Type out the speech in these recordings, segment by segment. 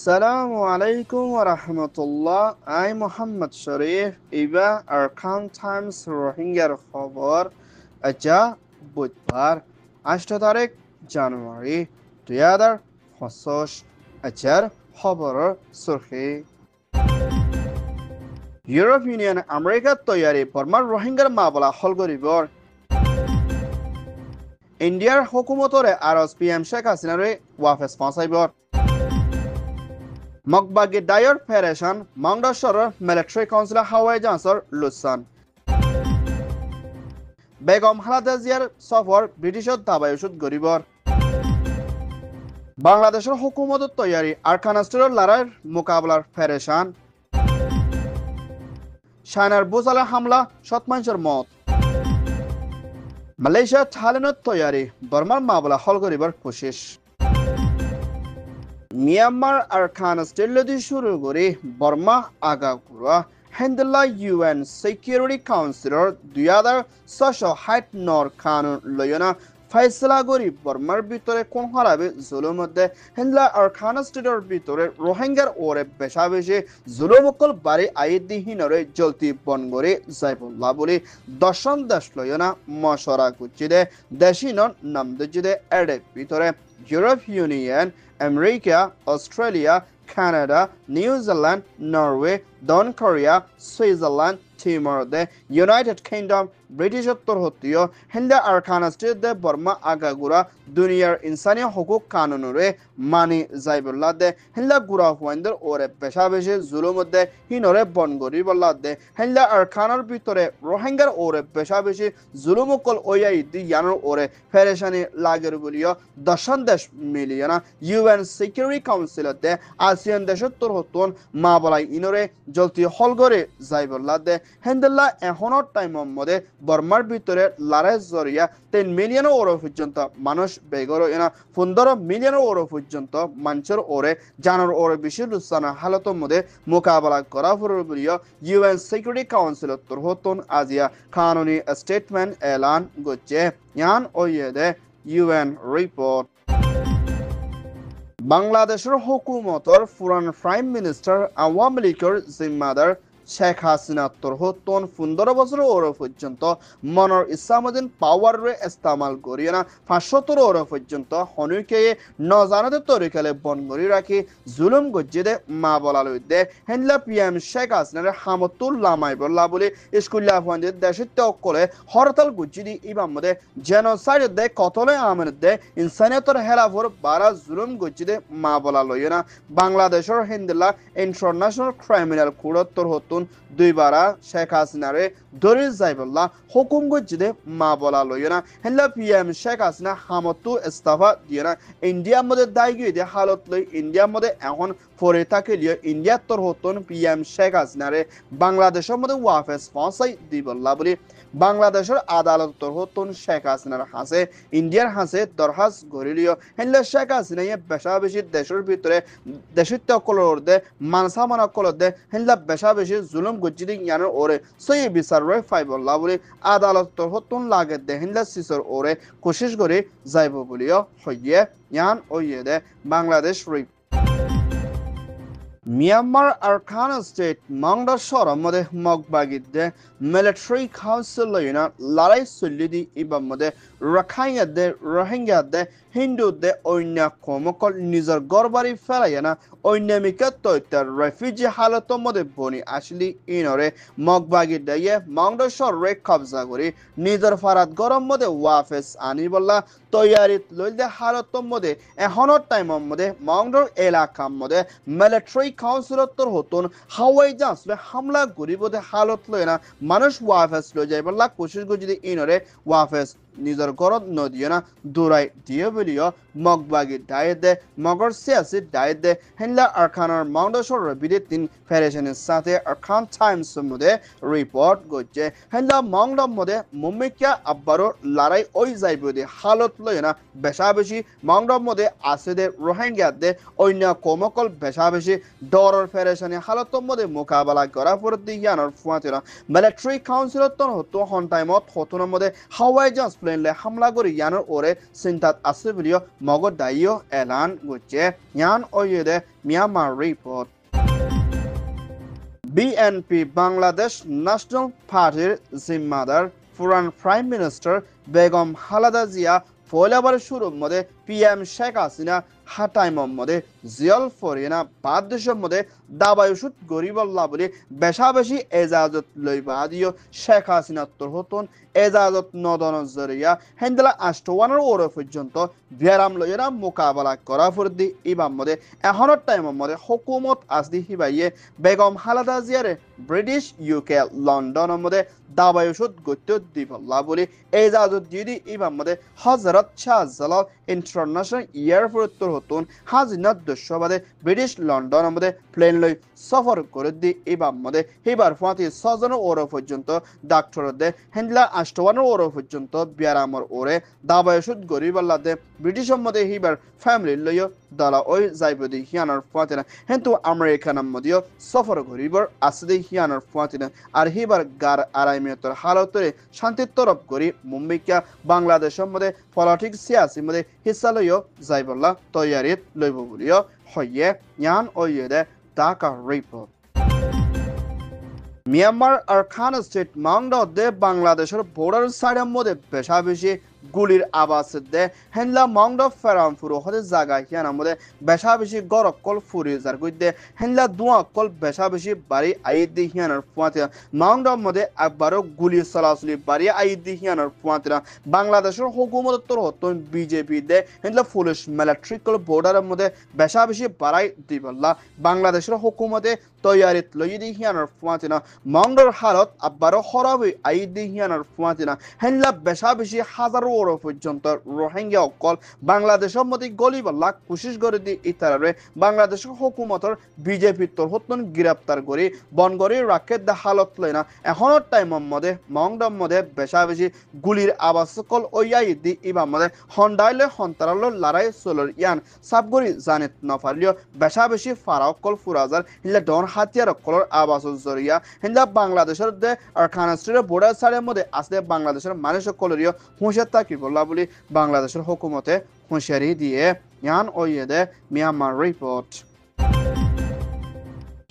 Assalamu alaikum wa rahmatullah. I Muhammad Sharif. Iba Arkan Times রোহিঙ্গার খবর আজা বুধবার 8 তারিখ জানুয়ারি 2025 আজার খবরের সুরখি ইউরোপ ইউনিয়ন আমেরিকার তৈয়ারি বর্মার রোহিঙ্গার মামলা হল করিবর ইন্ডিয়ার হুকুমতরে আরজ পিএম শেখ হাসিনারে ওয়াফেস পৌঁছাইবর মগবাগি ডায়র ফেডারেশন মংডশ্বরের মিলিটারি কাউন্সিল হাওয়াই জাহাজর লুসান বেগম খালেদা জিয়ার সফর ব্রিটিশত দাবায়ুষত গরিবর বাংলাদেশের হুকুমতর তৈয়ারি আরকানাস্টের লড়াইয়ের মোকাবেলার ফেডারেশন চায়নার বুসালে হামলা শতমাংশের মত মালয়েশিয়া থাইল্যান্ডের তৈয়ারি বর্মার মামলা হল করিবার কোশিশ মিয়ানমার আরকান স্টেট শুরু করে বর্মা আগাগুড়া হেন্দেলা ইউএন সিকিউরিটি কাউন্সিলর 2006 কানুন লয়না ফাইসলা করি বর্মার ভিতরে কোন হারাবে জুলুম মধ্যে হেন্দেলা আরকান স্টেটের ভিতরে রোহিঙ্গার ওরে বেশা বেশি জুলুমকল বাড়ি আইদিহীনরে জলতি বন করে যাইবুল্লাহ বলে দর্শন দেশ লয়না মশরা কুচিদে দেশিনর নাম দে এডে ভিতরে Europe union America Australia Canada New Zealand Norway দক্ষিণ কোরিয়া সুইজারল্যান্ড টিমর দে ইউনাইটেড কিংডম ব্রিটিশ উত্তরহতীয় হিন্দা আরকান স্টেট দে বর্মা আগাগুড়া দুনিয়ার ইনসানি হকুক কানুনরে মানি যাইবুল্লাহ দে হিন্দা গুড়া হুয়াইন্দের ওরে বেশা বেশি জুলুম দে হিনরে বন গরি বল্লাহ দে হিন্দা আরকানের ভিতরে রোহিঙ্গার ওরে বেশা বেশি জুলুমকল ওয়াই দি ইয়ানোর ওরে ফেরেশানি লাগের বলিও দশন দেশ মিলিয়না ইউএন সিকিউরিটি কাউন্সিলত দে আসিয়ান দেশের তোরহতন মা বলাই ইনরে জলতি হল করে যাইবুল্লাহ দে হেন্দেল্লা এখনের টাইম মধ্যে বর্মার ভিতরে লড়াই জরিয়া 3 মিলিয়ন ওরো পর্যন্ত মানুষ বেগর এনা 15 মিলিয়ন ওরো পর্যন্ত মানুষের ওরে জানার ওরে বেশি লুসানা হালতের মধ্যে মোকাবেলা করা ফুরিয় ইউএন সিকিউরিটি কাউন্সিল তোরহতন আজিয়া কানুনি স্টেটমেন্ট এলান করছে ইয়ান ওয়েদে ইউএন রিপোর্ট বাংলাদেশের হুকুমতর পুরান প্রাইম মিনিস্টার আওয়ামী লীগের জিম্মাদার শেখ হাসিনা তোরহতন 15 বছর ওর পর্যন্ত মনর ইসলামুদ্দিন পাওয়ারে ইস্তেমাল করিয়ে না 570 ওর পর্যন্ত হনুকে নজানাতে তরিকালে বন করি রাখি জুলুম গজ্জিদে মা বলা লইদে হেনলা পিএম শেখ হাসিনার হামতুল লামাই বল্লা বলে স্কুল্লা ফান্ডের দেশে তকলে হরতাল গজ্জিদি ইমাম মধ্যে জেনোসাইড দে কতলে আমের দে ইনসানিয়তর হেলাফর বারা জুলুম গজ্জিদে মা বলা লইয়ে না বাংলাদেশের হিন্দলা ইন্টারন্যাশনাল ক্রিমিনাল কোর্ট তোরহতন দুইবারা শেখ হাসিনারে ধরে যাইবল্লা হুকুম গজ্জিদে মা বলা লইনা হেলা পিএম শেখ হাসিনা হামতু ইস্তফা দিয়ে না ইন্ডিয়ার মধ্যে দায় গিয়ে দিয়ে হালত লই ইন্ডিয়ার মধ্যে এখন পরে থাকে লিয়ে ইন্ডিয়ার তোর হতন পিএম শেখ হাসিনারে বাংলাদেশের মধ্যে ওয়াফেস পৌঁছাই দিবল্লা বলি বাংলাদেশের আদালত তোর হতন শেখ হাসিনার হাসে ইন্ডিয়ার হাসে দরহাস গড়িলিও হেলা শেখ হাসিনা বেশা বেশি দেশের ভিতরে দেশের তকলর দে মানসা মানা কলর দে হেলা বেশা বেশি জুলুম গজ্জিদি ইয়ানোর ওরে সই বিচার রয় ফাইবল্লা বলে আদালত তোর হতন লাগে দে হেলা সিসর ওরে কোশিশ করে যাইব বলিও হইয়ে ইয়ান ওইয়ে দে বাংলাদেশ মিয়ানমার আরকান স্টেট মংডশ্বরের মধ্যে মগবাগিদে মিলিটারি কাউন্সিল লইনা লড়াই চলিদি ইবার মধ্যে রাখাইয়াদে রোহিঙ্গাদে হিন্দুদে অন্য কমকল নিজের গড়বাড়ি ফেলাইয়া অন্যামিকা তৈতার রেফিউজি হালতের মধ্যে বনি আসলি ইনরে মগবাগিদে মংডশ্বরে কবজা করে নিজের ফারাত গরম মধ্যে ওয়াফেস আনি বললা তৈয়ারিত লইলে হালতের মধ্যে এখনের টাইমের মধ্যে মংডর এলাকার মধ্যে মিলিটারি কাউন্সিলর হতন হাওয়াই জাহাজে হামলা গরিবদে হালত লয় না মানুষ ওয়াফেস লয়ে যায় বললা কোশিশ করে যদি ইনরে ওয়াফেস নিজের গরত নদিয়ে না দৌড়াই দিয়ে বলিও মগবাগি ডায়েত দে মগর সিয়াসি ডায়েত দে হেনলা আরকানের মংডশ্বর বিদে 3 ফেডারেশনের সাথে আরকান টাইমস মধ্যে রিপোর্ট করছে হেনলা মংডম মধ্যে মুম্মিকিয়া আব্বারও লড়াই ওই যাইব দে হালত লয় না বেশা বেশি মংডম মধ্যে আছে দে রোহিঙ্গা দে অন্য কমকল বেশা বেশি ডরর ফেডারেশনে হালতর মধ্যে মোকাবেলা করা পর দিয়ানোর ফুয়াতেরা মিলিটারি কাউন্সিলর হতো হন টাইমত হতনের মধ্যে হাওয়াই জাহাজ প্লেন লে হামলা করি ইয়ানোর ওরে চিন্তাত আছে বুলিও মগর দায়ীয় এলান গুছে ইয়ান ওয়েদে Myanmar report BNP Bangladesh national পার্টির জিম্মাদার পুরান প্রাইম মিনিস্টার বেগম খালেদা জিয়া ফয়লাবার শুরুর মধ্যে পিএম শেখ হাসিনা হাটাই মোহাম্মদে জিয়ল ফরিনা বাদ্দেশের মধ্যে দাবায়ুসুত গরিবল্লা বলে বেশা বেশি এজাজত লইবা দিও শেখ হাসিনা তোর এজাজত নদন জরিয়া হেন্দেলা আষ্টওয়ানের ওর পর্যন্ত বিয়ারাম লইরা মোকাবেলা করা ফুরদি ইবাম মধ্যে এখনের টাইমের মধ্যে হুকুমত আসদি হিবাইয়ে বেগম খালেদা জিয়ারে ব্রিটিশ ইউকে লন্ডনের মধ্যে দাবায়ুসুত গত্য দিবল্লা বলে এজাজত দিদি ইবাম মধ্যে হজরত শাহজালাল ইন্টারন্যাশনাল এয়ারপোর্ট তোর হতুন হাজিনাত দস্যবাদে ব্রিটিশ লন্ডনের মধ্যে প্লেন লই সফর করে দি ইবাম মধ্যে হিবার ফাঁতি ছজনের ওর পর্যন্ত ডাক্তার দে হেন্ডলা আষ্টওয়ানের ওর পর্যন্ত বিয়ারামর ওরে দাবায়ুসুত গরিবল্লা দে ব্রিটিশের মধ্যে হিবার ফ্যামিলি লইও দলা ওই যাইবদি হিয়ানার ফাঁতিনা কিন্তু আমেরিকানের মধ্যেও সফর গরিবর আসদি হিয়ানার ফাঁতিনা আর হিবার গার আড়াইমিয়তর হালতরে শান্তির তরফ করি মুম্বাইকা বাংলাদেশের মধ্যে পলিটিক্স সিয়াসির মধ্যে হিসা লইও যাইবল্লা তৈয়ারিত লইব বলিও হইয়ে ইয়ান ওইদে ঢাকা রিপোর্ট মিয়ানমার আর খান স্টেট মাংডে বাংলাদেশের বর্ডার সাইডের মধ্যে বেশা বেশি গুলির আওয়াজ দে হেনলা মাংড ফেরাম ফুরো হতে জায়গা হিয়ানার মধ্যে বেশা বেশি গরকল ফুরি যার গইদে হেনলা দুয়া কল বেশা বেশি বাড়ি আইদি হিয়ানার ফুয়াতে মাংডর মধ্যে একবারও গুলি চলাচলি বাড়ি আইদি হিয়ানার ফুয়াতে বাংলাদেশের হুকুমত তোর হতন বিজেপি দে হেনলা পুলিশ মিলিটারি কল বর্ডারের মধ্যে বেশা বেশি বাড়াই দিবল্লা বাংলাদেশের হুকুমতে তৈয়ারিত লই দি হিয়ানার ফুয়াতে মাংডর হালত আবারও খরাবই আইদি হিয়ানার ফুয়াতে হেনলা বেশা বেশি হাজার ওর পর্যন্ত রোহিঙ্গা অকল বাংলাদেশের মধ্যে গলিবাল্লা কোশিশ করে দি ইতারে বাংলাদেশের হুকুমতর বিজেপি তোর হতন গ্রেপ্তার করে বনগরি রাখে দা হালত লয় না এখনের টাইমের মধ্যে মংডম মধ্যে বেশা বেশি গুলির আওয়াজ কল ওয়াই দি ইবা মধ্যে হন্ডাইলে হন্তারালো লড়াই চলর ইয়ান সাবগরি জানিত নফারলিও বেশা বেশি ফারাও কল ফুরাজার হিলা ডন হাতিয়ার কলর আওয়াজ জরিয়া হিলা বাংলাদেশের দে আর খানাস্ট্রির বর্ডার সাইডের মধ্যে আসলে বাংলাদেশের মানুষ কলরিও হুঁশিয়ার কি বললা বলি বাংলাদেশের হুকুমতে হুঁশিয়ারি দিয়ে ইয়ান ওয়েদে মিয়ানমার রিপোর্ট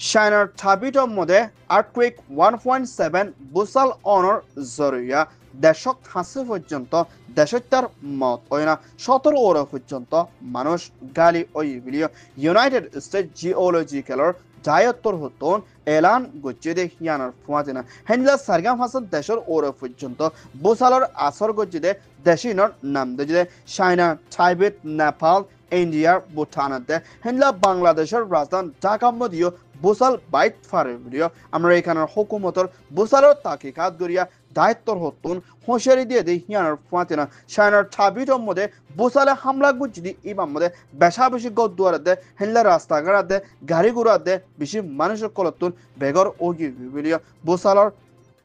চাইনার থাবিটর মধ্যে আর্থকুইক 1.7 বুসাল অনর জরিয়া দেশক হাসি পর্যন্ত দেশটার মত ওই না 17 ওর পর্যন্ত মানুষ গালি ওই বিলিও ইউনাইটেড স্টেট জিওলজিক্যালর দায়ত্বর হতন এলান গচ্ছে দে হিয়ানার ফুয়াতিনা হেনলা সারগাম হাসান দেশের ওর পর্যন্ত বুসালর আসর গচ্ছে দে দেশিনর নাম দে চাইনা টাইবেট নেপাল ইন্ডিয়া ভুটানতে হেনলা বাংলাদেশের রাজধানী ঢাকা মধ্যেও বুসাল বাইট ফারে ভিডিও আমেরিকানের হুকুমতর বুসালর তাকিকাত গরিয়া দায়িত্বর হতুন হুঁশিয়ারি দিয়ে দেয় হিয়ানার ফাঁতিনা চাইনার ছাবিটর মধ্যে বুসালে হামলা গুজি দি ইমাম মধ্যে বেশা বেশি গদ্দুয়ার দে হেনলা রাস্তাঘাট দে গাড়ি ঘোড়া দে বেশি মানুষের কলতুন বেগর ওগি ভিডিও বুসালর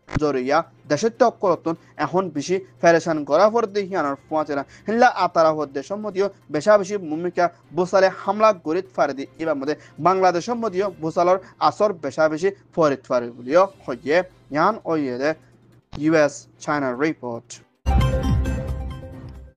জরিয়া দেশের তকলতুন এখন বেশি ফেরেশান করা পর দিয়ে হিয়ানার ফাঁতিনা হেনলা আতারা হদ্দে সম্মতিও বেশা বেশি ভূমিকা বুসালে হামলা গরিত ফারে দি ইমাম মধ্যে বাংলাদেশের মধ্যেও বুসালর আসর বেশা বেশি ফরিত ফারে বলিও হইয়ে ইয়ান ওয়েদে US China report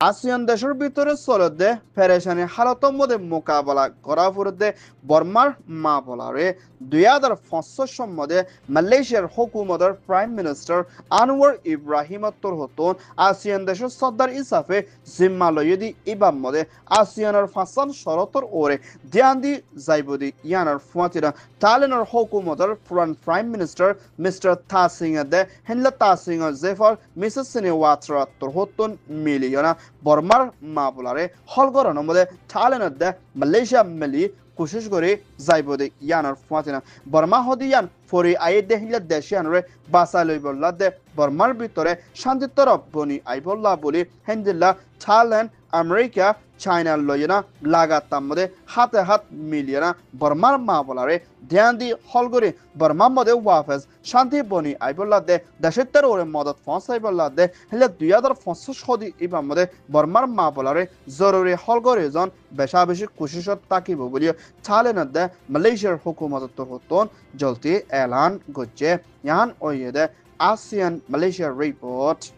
আসিয়ান দেশের ভিতরে চলতে ফেরেশানি হালতের মধ্যে মোকাবেলা করা ফুরতে বর্মার মা বলারে 2005 সম্বন্ধে মালয়েশিয়ার হুকুমতের প্রাইম মিনিস্টার আনোয়ার ইব্রাহিমত্তর হতন আসিয়ান দেশের সর্দার ইসাফে জিম্মা লইদি ইবাম মধ্যে আসিয়ানের ফাসান শরতর ওরে ধ্যান দি যাইবদি ইয়ানার ফুয়াতিরা তালেনের হুকুমতের পুরান প্রাইম মিনিস্টার মিস্টার তাসিং দে হেনলা তাসিং জেফার মিসেস সিনেওয়াত্রাত্তর হতন মিলিয়না বর্মার মা বলারে হলগরন মধ্যে তালেনের দে মালয়েশিয়া মিলি কোশিশ করে যাইব দে ইয়ানার ফাতিনা বর্মা হদিয়ান ফরি আই দেহিলা দেশিয়ানরে বাসা লইবল্লা দে বর্মার ভিতরে শান্তি তরফ বনি আইবল্লা বলি হেন্দিল্লা থাইল্যান্ড আমেরিকা চাইনা লইনা লাগাতার মধ্যে হাতে হাত মিলিয়না বর্মার মা বলারে ধ্যান দি হলগরি বর্মার মধ্যে ওয়াফেজ শান্তি বনি আইবল্লা দে দেশের তের ওরে মদত ফসাইবল্লা দে হেলে 2025 সদি ইবাম মধ্যে বর্মার মা বলারে জরুরি হলগরি জন বেশা বেশি কোশিশত তাকিব বলিও থাইল্যান্ড দে মালয়েশিয়ার হুকুমত তো হতন জলতি এলান গজ্জে ইয়ান ওয়েদে ASEAN Malaysia report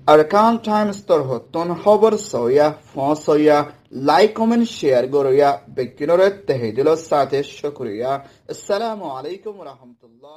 Arkan Times tor hoton খবর সয়া ফসয়া লাইক কমেন্ট শেয়ার গরয়া বেকিনরে তেহেদিল সাথে শুকরিয়া আসসালামু আলাইকুম ওয়া রাহমাতুল্লাহ